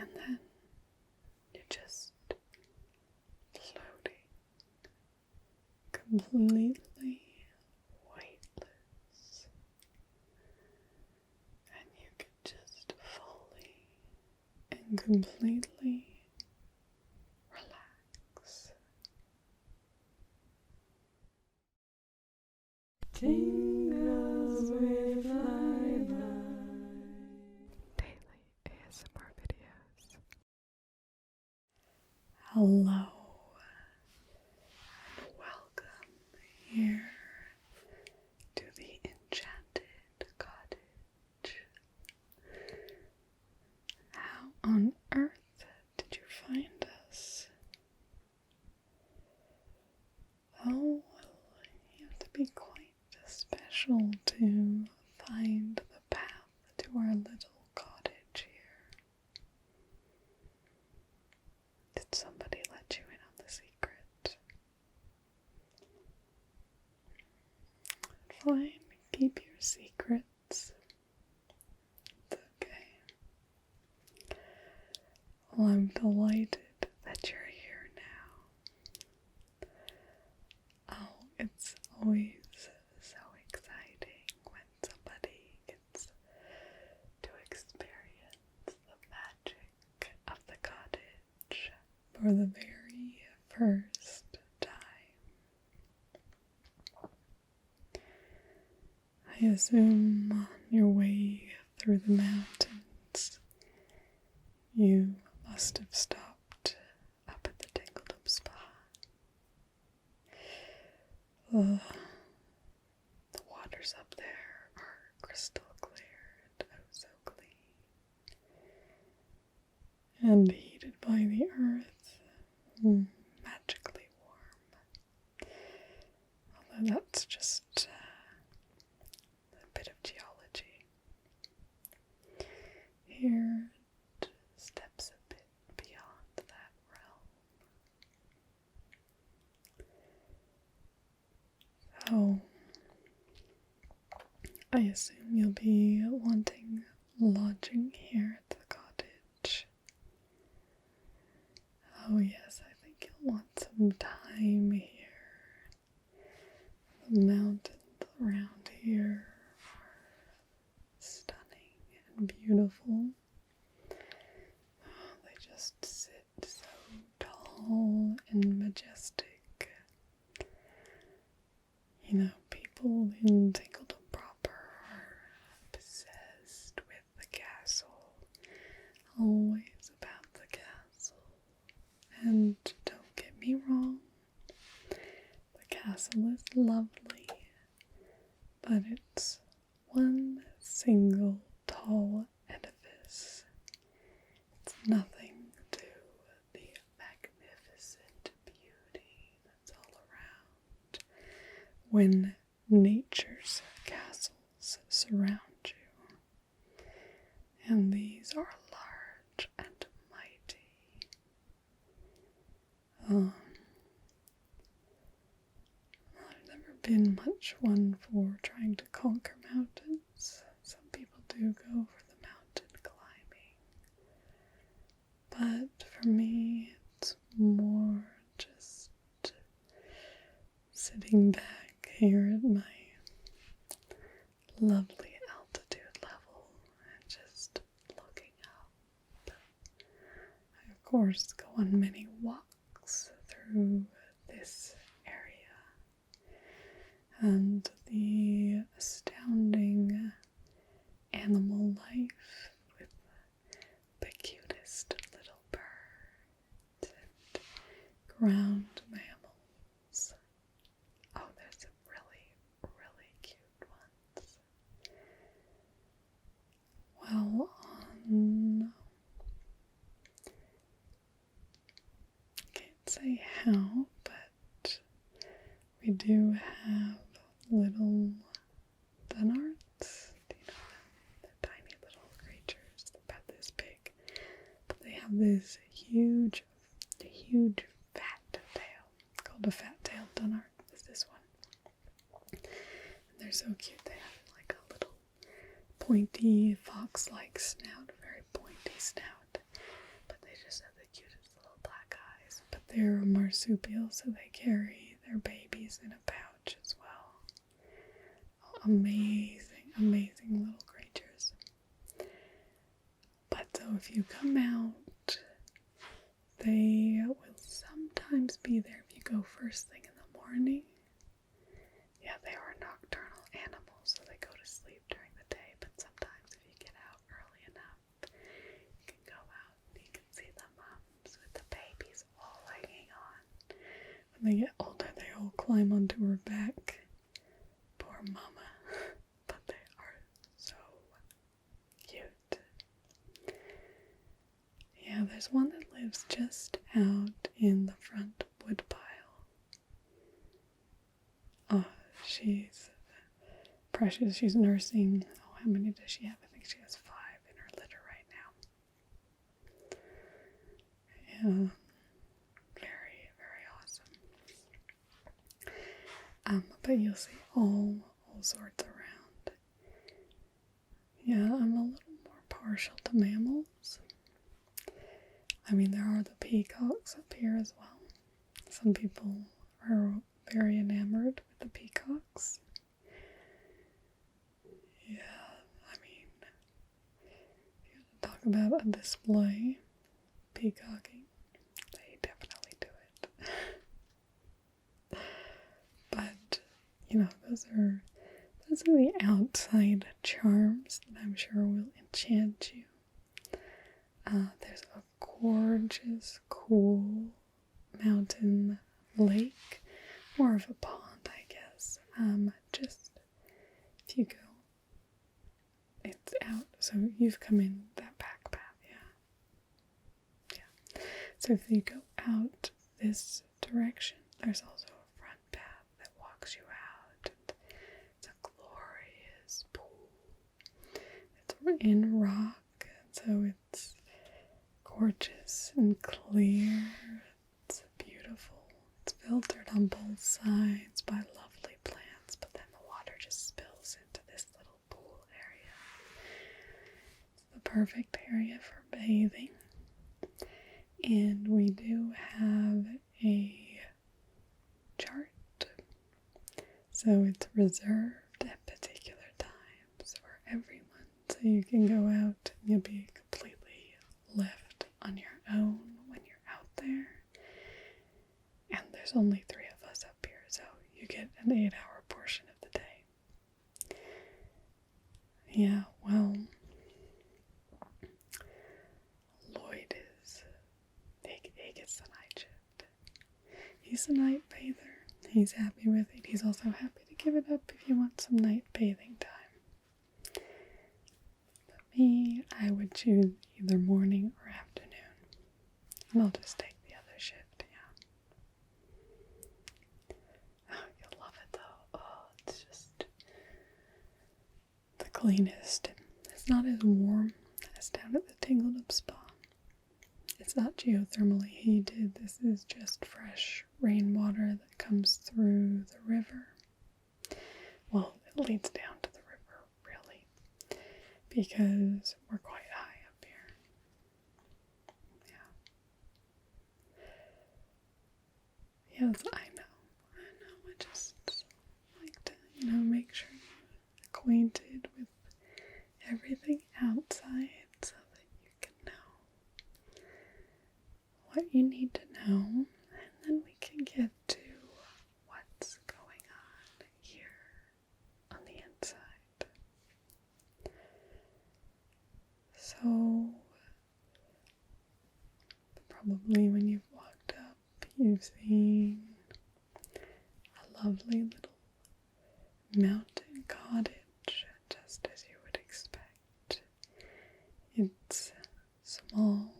And then you're just floating completely weightless. And you can just fully and completely relax. Tingles with flyby. Daily ASMR videos. Hello and welcome here to the Enchanted Cottage. How on earth did you find us? Oh, well, you have to be quite special to find the path to our little cottage here. Did somebody let you in on the secret? Fine, keep your secrets. It's okay. Well, I'm delighted that you're here now. Oh, it's always so exciting when somebody gets to experience the magic of the cottage for the very first time. I assume on your way through the mountains, you must have stopped up at the Tingledom Spa. The waters up there are crystal clear and oh so clean, and heated by the earth, magically warm. Although that's just a bit of geology. Here it steps a bit beyond that realm. So I assume you'll be wanting lodging here at the cottage. Oh yes, I think you'll want some time here. The mountains around here are stunning and beautiful. Oh, they just sit so tall and majestic. You know, people in Tingledom proper are obsessed with the castle. Always about the castle. And don't get me wrong, the castle is lovely, but it's one single tall edifice. It's nothing to the magnificent beauty that's all around when nature's castles surround you. And these are large and mighty. I've never been much one for trying to conquer mountains. Some people do go for the mountain climbing. But for me, it's more just sitting back here at my lovely altitude level and just looking up. I, of course, go on many walks through this area, and the astounding animal life with the cutest little birds and ground mammals. Oh, there's some really, really cute ones. Well, I can't say how, but we do have little Dunarts. Do you know them? They're tiny little creatures, about this big. But they have this huge fat tail, called a fat-tailed Dunart. Is this one? And they're so cute. They have like a little pointy fox-like snout, very pointy snout, they're a marsupial, so they carry their babies in a pouch as well. Amazing, amazing little creatures. But so if you come out, they will sometimes be there if you go first thing in the morning. Yeah, they are nocturnal animals, so they go to sleep during the day, but sometimes if you get out early enough, you can go out and you can see the moms with the babies all hanging on. When they get older, they all climb onto her back. Poor mama. But they are so cute. Yeah, there's one that lives just out in the front wood pile. Oh, she's precious. She's nursing. Oh, how many does she have? I think she has 5 in her litter right now. Yeah, very, very awesome. But you'll see all sorts around. Yeah, I'm a little more partial to mammals. I mean, there are the peacocks up here as well. Some people are very enamored with the peacocks. Yeah, I mean, if you talk about a display, peacocking, they definitely do it. But, you know, those are the outside charms that I'm sure will enchant you. There's a gorgeous, cool mountain lake, more of a pond, I guess. Just if you go, it's out. So you've come in that back path, yeah. So if you go out this direction, there's also a front path that walks you out. And it's a glorious pool. It's in rock, so it's gorgeous and clear. It's beautiful. It's filtered on both sides by lovely plants, but then the water just spills into this little pool area. It's the perfect area for bathing. And we do have a chart. So it's reserved at particular times for everyone. So you can go out and you'll be completely left on your own when you're out there. And there's only 3 of us up here, so you get an 8-hour portion of the day. Yeah, well, Lloyd he gets the night shift. He's a night bather. He's happy with it. He's also happy to give it up if you want some night bathing time. But me, I would choose either morning or afternoon. And I'll just take the other shift, yeah. Oh, you'll love it though. Oh, it's just the cleanest. It's not as warm as down at the Tingledom spa. It's not geothermally heated. This is just fresh rainwater that comes through the river. Well, it leads down to the river, really, because we're quite high up here. Yeah. Yes, I know. I just like to, make sure you're acquainted with everything outside so that you can know what you need to know, and then we can get to what's going on here on the inside. So, probably when you've walked up, you've seen a lovely little mountain cottage, just as you would expect. It's small,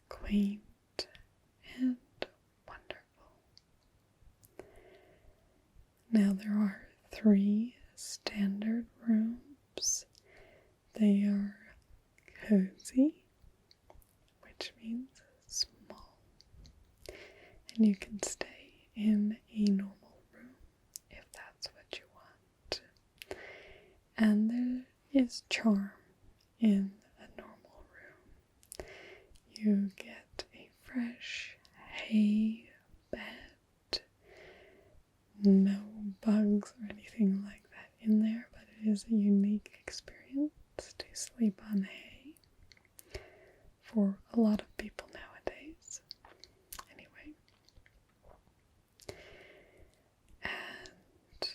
quaint, and wonderful. Now there are 3 standard rooms. They are cozy, which means small, and you can stay in a normal room if that's what you want. And there is charm in a normal room. You get a fresh hay for a lot of people nowadays. Anyway. And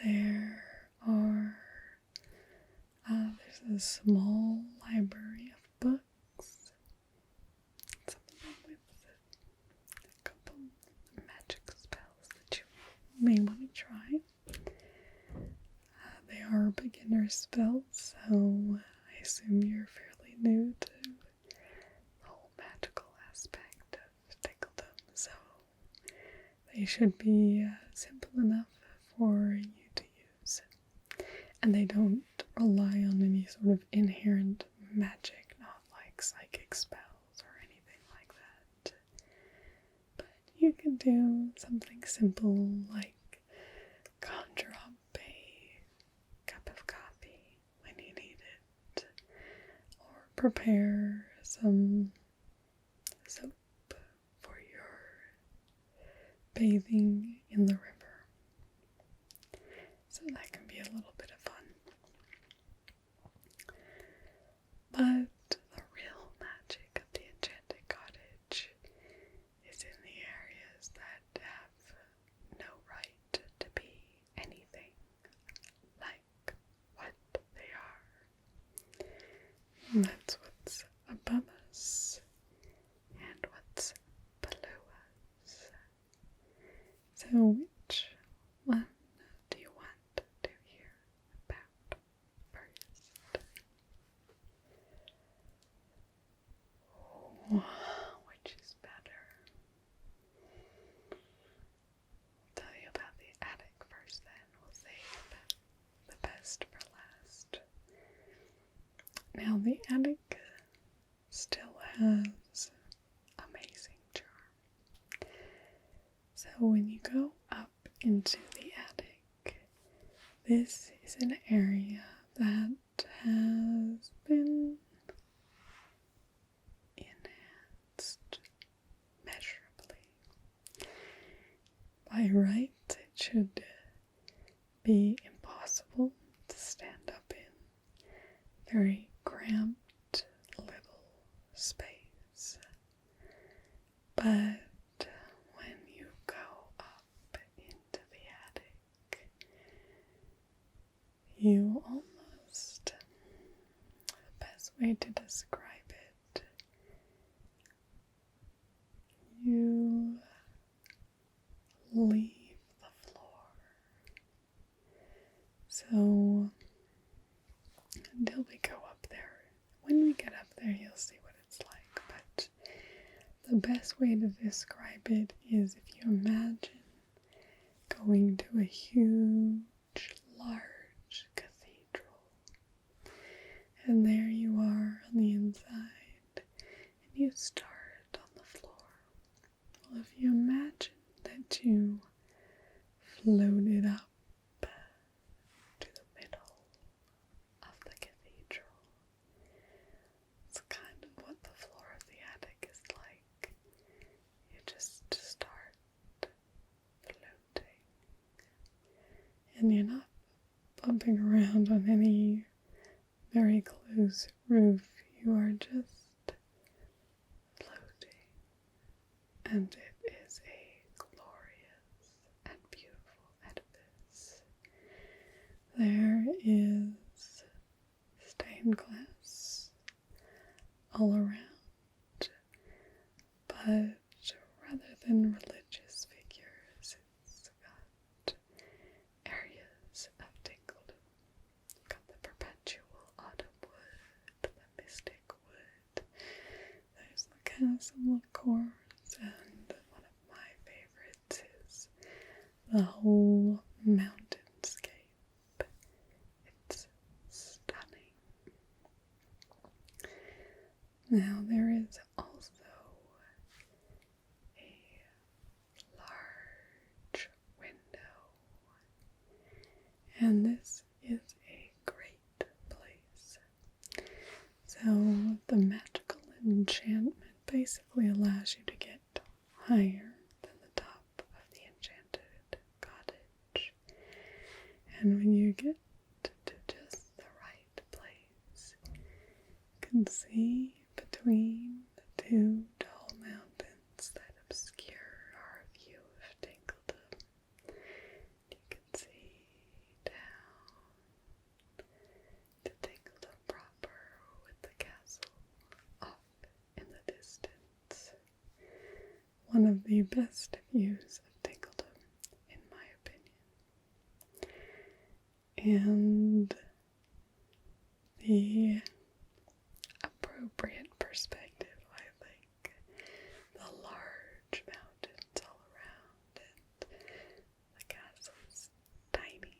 there are, there's a small library of books. Something with a couple magic spells that you may want to try. They are beginner spells, so I assume you're fairly new to the whole magical aspect of Tingledom, so they should be simple enough for you to use. And they don't rely on any sort of inherent magic, not like psychic spells or anything like that. But you can do something simple like conjure up a cup of coffee when you need it, or prepare some soap for your bathing in the river. So that can be a little bit of fun. But the real magic of the Enchanted Cottage is in the areas that have no right to be anything like what they are. And that's what's above us and what's below us. So which one do you want to hear about first? Which is better? I'll tell you about the attic first then. We'll save the best for last. Now the attic still has amazing charm. So when you go up into the attic, this is an area that has been enhanced measurably. By right, it should be impossible to stand up in very cramped little space. But when you go up into the attic, you almost, the best way to describe it, you leave the floor. So until we go up there, when we get up there, you'll see what it's like. But the best way to describe it is if you imagine going to a huge, large cathedral. And there you are on the inside, and you start on the floor. Well, if you imagine that you floated up to the middle of the cathedral, it's kind of what the floor of the attic is like. You just start floating, and you're not bumping around on any very close roof. You are just floating, and it is a glorious and beautiful edifice. There is stained glass all around, but rather than religious figures, it's got areas of Tingledom. You've got the perpetual autumn wood, the mystic wood. There's the castle, of course, and one of my favorites is the whole mountainscape. It's stunning. Now there is also a large window, and this is a great place. So the magical enchantment basically allows you to get higher than the top of the Enchanted Cottage. And when you get to just the right place, you can see between one of the best views of Tingledom, in my opinion. And the appropriate perspective, I think. The large mountains all around and the castle's tiny.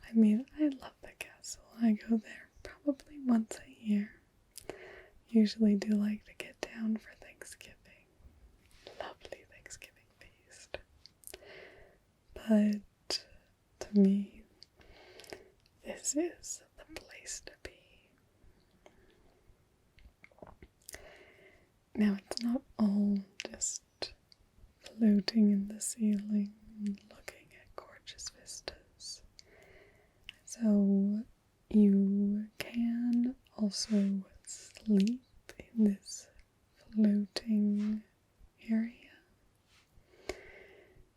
I mean, I love the castle. I go there probably once a year. Usually do like to get down for Thanksgiving. Lovely Thanksgiving feast. But to me, this is the place to be. Now, it's not all just floating in the ceiling and looking at gorgeous vistas. So you can also sleep in this floating area.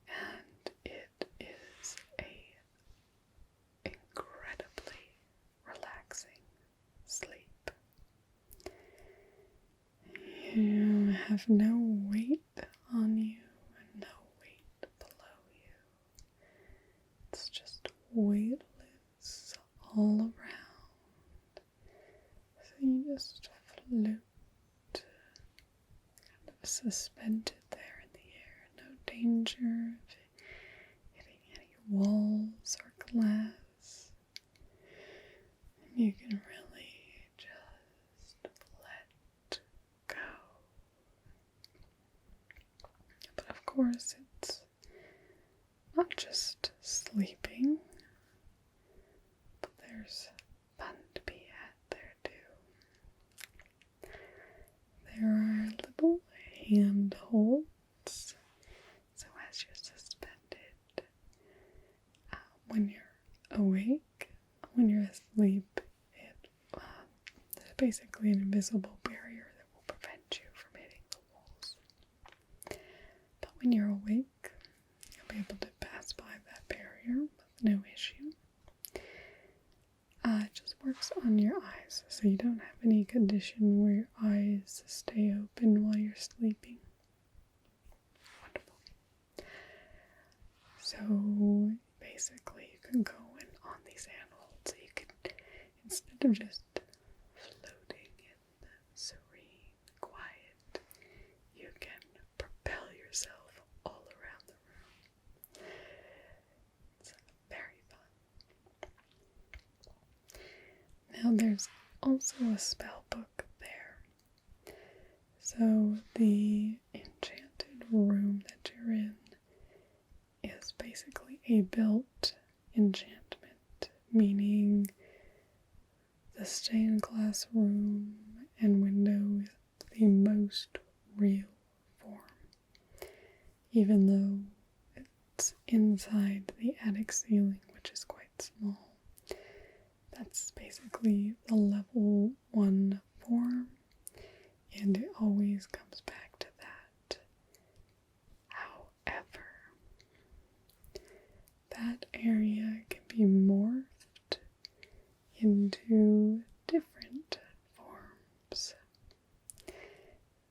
And it is a incredibly relaxing sleep. You have no weight on you and no weight below you. It's just weightless all around. So you just float, kind of suspended there in the air. No danger of hitting any walls or glass. And you can really just let go. But of course, it's not just sleeping, but there's fun to be had there too. There are little handholds, so as you're suspended, when you're awake, when you're asleep, there's basically an invisible barrier that will prevent you from hitting the walls. But when you're awake, you'll be able to pass by that barrier with no issue. It just works on your eyes, so you don't have any condition where your eyes stay open while you're sleeping. Wonderful. So basically you can go in on these handholds, so you can, instead of just floating in the serene quiet, you can propel yourself all around the room. It's very fun. Now there's also a spell book there. So the enchanted room that you're in is basically a built enchantment, meaning the stained glass room and window is the most real form, even though it's inside the attic ceiling, which is quite small. That's basically the level 1 form, and it always comes back to that. However, that area can be morphed into different forms.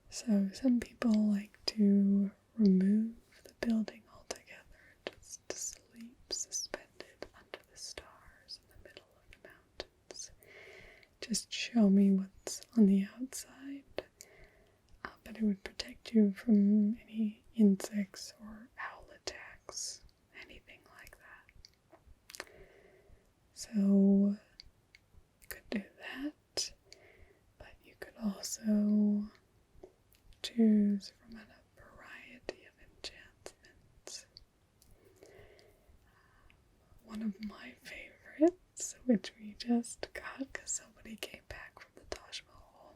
So some people like to remove the building altogether, just to sleep suspended under the stars in the middle of the mountains. Just show me what's on the outside, but it would protect you from any insects or owl attacks, anything like that. So you could do that, but you could also choose from a variety of enchantments. One of my favorites, which we just got because somebody came back from the Taj Mahal,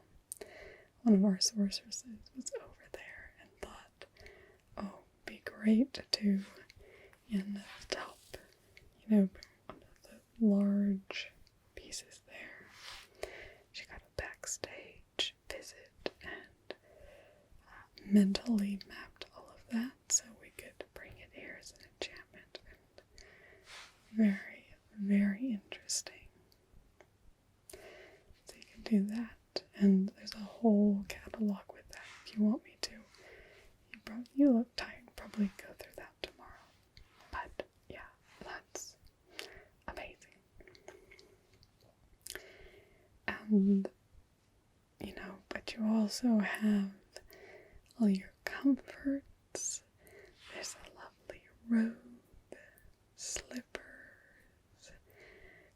one of our sorceresses was over there and thought, oh, it'd be great to, in the top, one of the large pieces there. She got a backstage visit and mentally mapped all of that so we could bring it here as an enchantment, and very, very interesting. So you can do that, and there's a whole catalog with that if you want me to. you also have all your comforts. There's a lovely robe, slippers.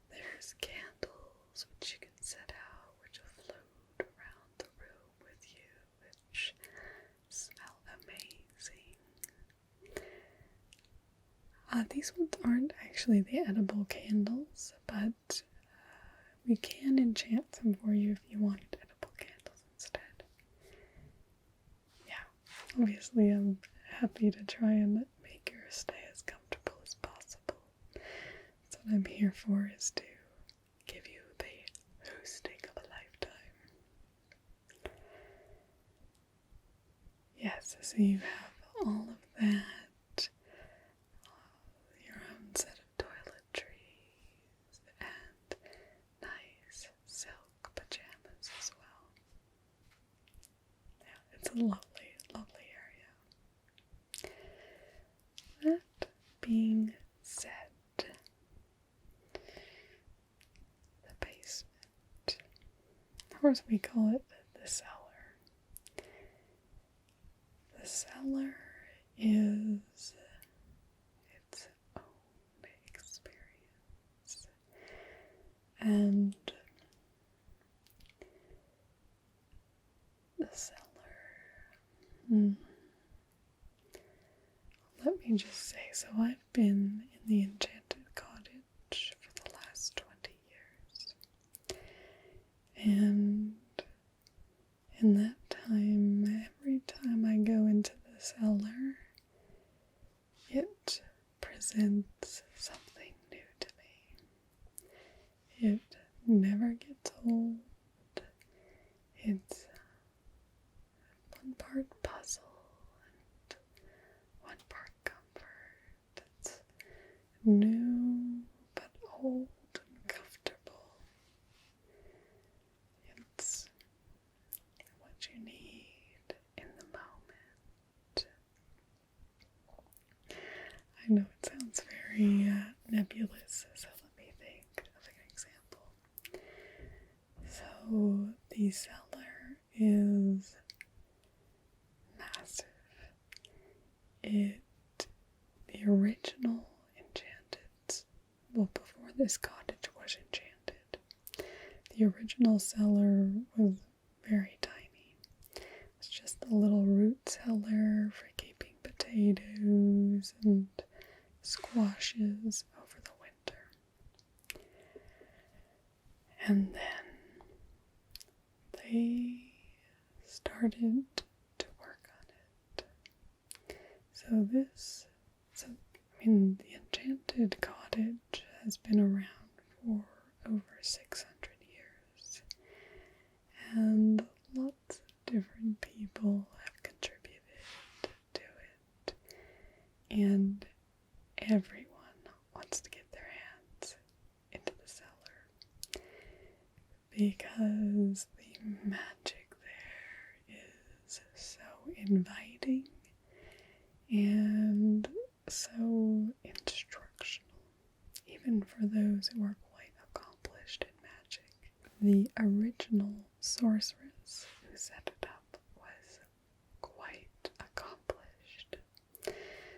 There's candles which you can set out, which will float around the room with you, which smell amazing. These ones aren't actually the edible candles, but we can enchant some for you if you wanted edible candles instead. Yeah, obviously I'm happy to try and make your stay as comfortable as possible. That's what I'm here for, is to give you the hosting of a lifetime. Yes, so you have all of that, your own set of toiletries, and nice silk pajamas as well. Yeah, it's a lovely, lovely area. That being said, the basement, of course we call it the cellar. The cellar is its own experience, and the cellar, let me just say, so I've been in the Enchanted Cottage for the last 20 years, and in that time, every time I go into the cellar, it presents something new to me. It never gets old. It's one part puzzle and one part comfort. It's new but old and comfortable. It's what you need in the moment. I know it sounds very nebulous, so let me think of an example. So the cellar is massive. The original Enchanted, well, before this cottage was enchanted, the original cellar was very tiny. It was just a little root cellar for keeping potatoes and squashes over the winter. And then they started to work on it. So the Enchanted Cottage has been around for over 600 years, and lots of different people have contributed to it, and everyone wants to get their hands into the cellar because the magic there is so inviting and so instructional, even for those who are quite accomplished in magic. The original sorceress who set it up was quite accomplished.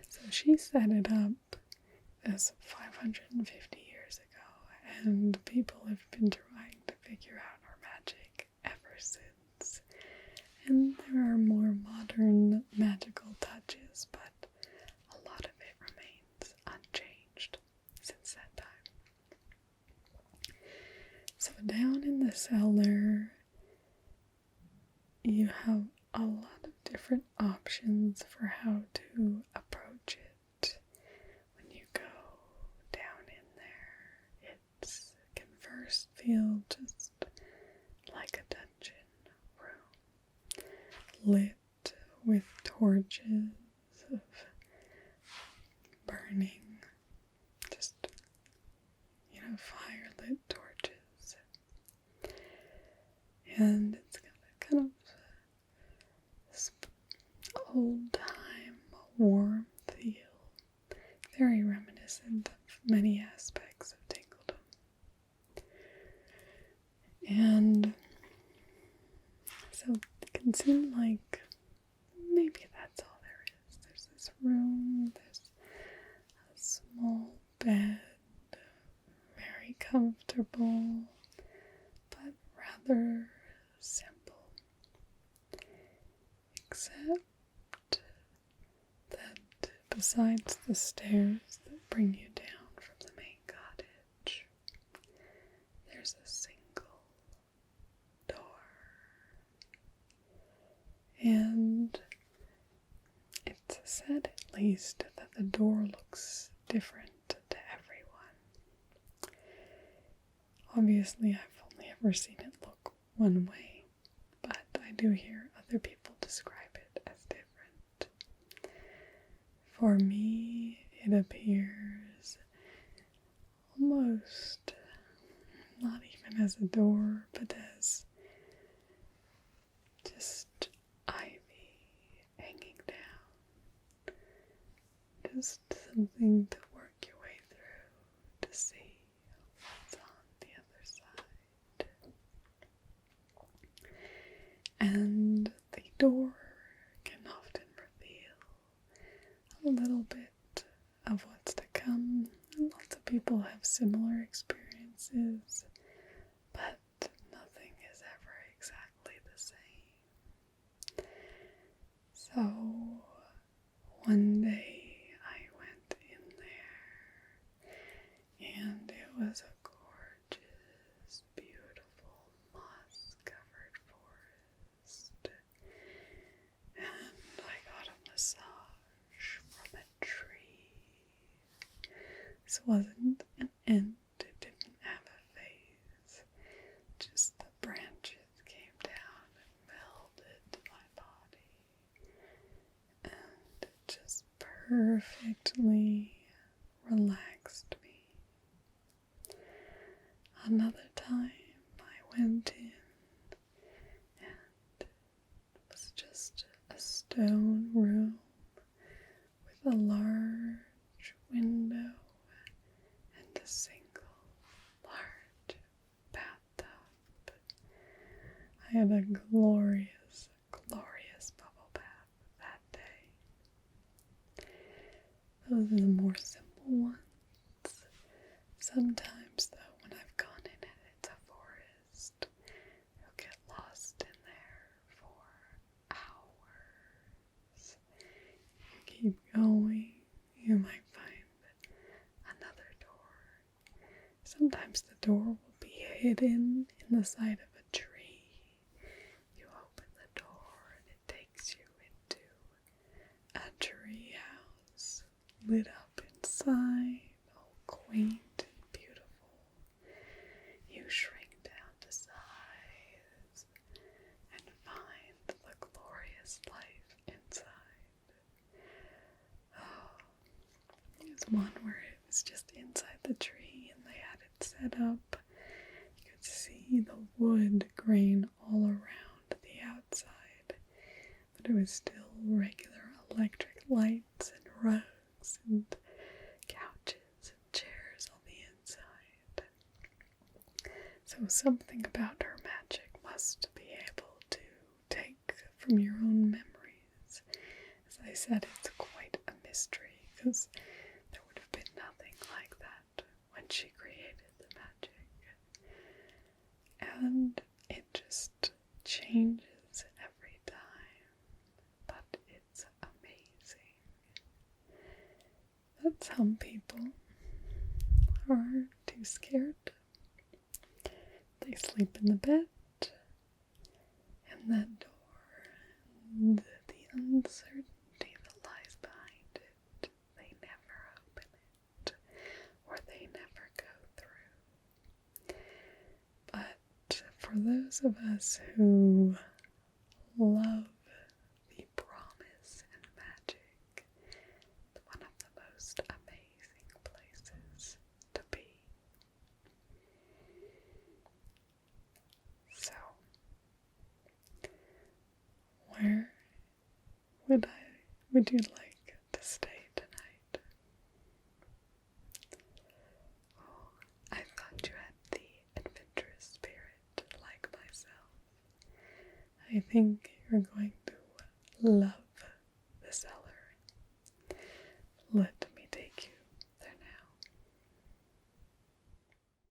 So she set it up as 550 years ago, and people have been trying to figure out her magic ever since. And there are more modern magical touches, but a lot of it remains unchanged since that time. So down in the cellar, you have a lot of different options for how to approach it. When you go down in there, it can first feel just like a dungeon room, lit with torches of burning, just, fire-lit torches. And it's got a kind of this old-time warm feel, very reminiscent of many aspects of Tingledom. And so can seem like maybe that's all there is. There's this room, there's a small bed, very comfortable, but rather simple. Except that besides the stairs that bring you down from the main cottage, there's a single door. And it's said, at least, that the door looks different to everyone. Obviously, I've only ever seen it look one way, but I do hear other people describe it as different. For me, it appears almost not even as a door, but as just ivy hanging down. Just something to work your way through to see what's on the other side. And the door can often reveal a little bit of what's to come. Lots of people have similar experiences, but nothing is ever exactly the same. So one day I went in there, and it was a gorgeous, beautiful, moss-covered forest, and I got a massage from a tree. This wasn't an ant, it didn't have a face, just the branches came down and melded to my body, and it just perfectly relaxed me. Another time I went in, and it was just a stone room with a large window and a single large bathtub. I had a glorious, glorious bubble bath that day. Those are the more simple ones. Sometimes, though, when I've gone in and it's a forest, you'll get lost in there for hours. You keep going, you might find another door. Sometimes the door will be hidden in the side of a tree. You open the door and it takes you into a tree house, lit up inside, all quaint and beautiful. You shrink down to size and find the glorious life inside. Oh, there's one where it was just inside the tree and they had it set up. You could see the wood grain all around the outside, but it was still regular electric lights and rugs and couches and chairs on the inside. So something about her magic must be able to take from your own memories. As I said, it's quite a mystery, because there would have been nothing like that when she created the magic. And it just changes every time, but it's amazing. But some people are too scared. They sleep in the bed, and that door, and the uncertainty that lies behind it, they never open it, or they never go through. But for those of us who love the promise and magic, it's one of the most amazing places to be. So, where would you like to stay tonight? Oh, I thought you had the adventurous spirit like myself. I think you're going to love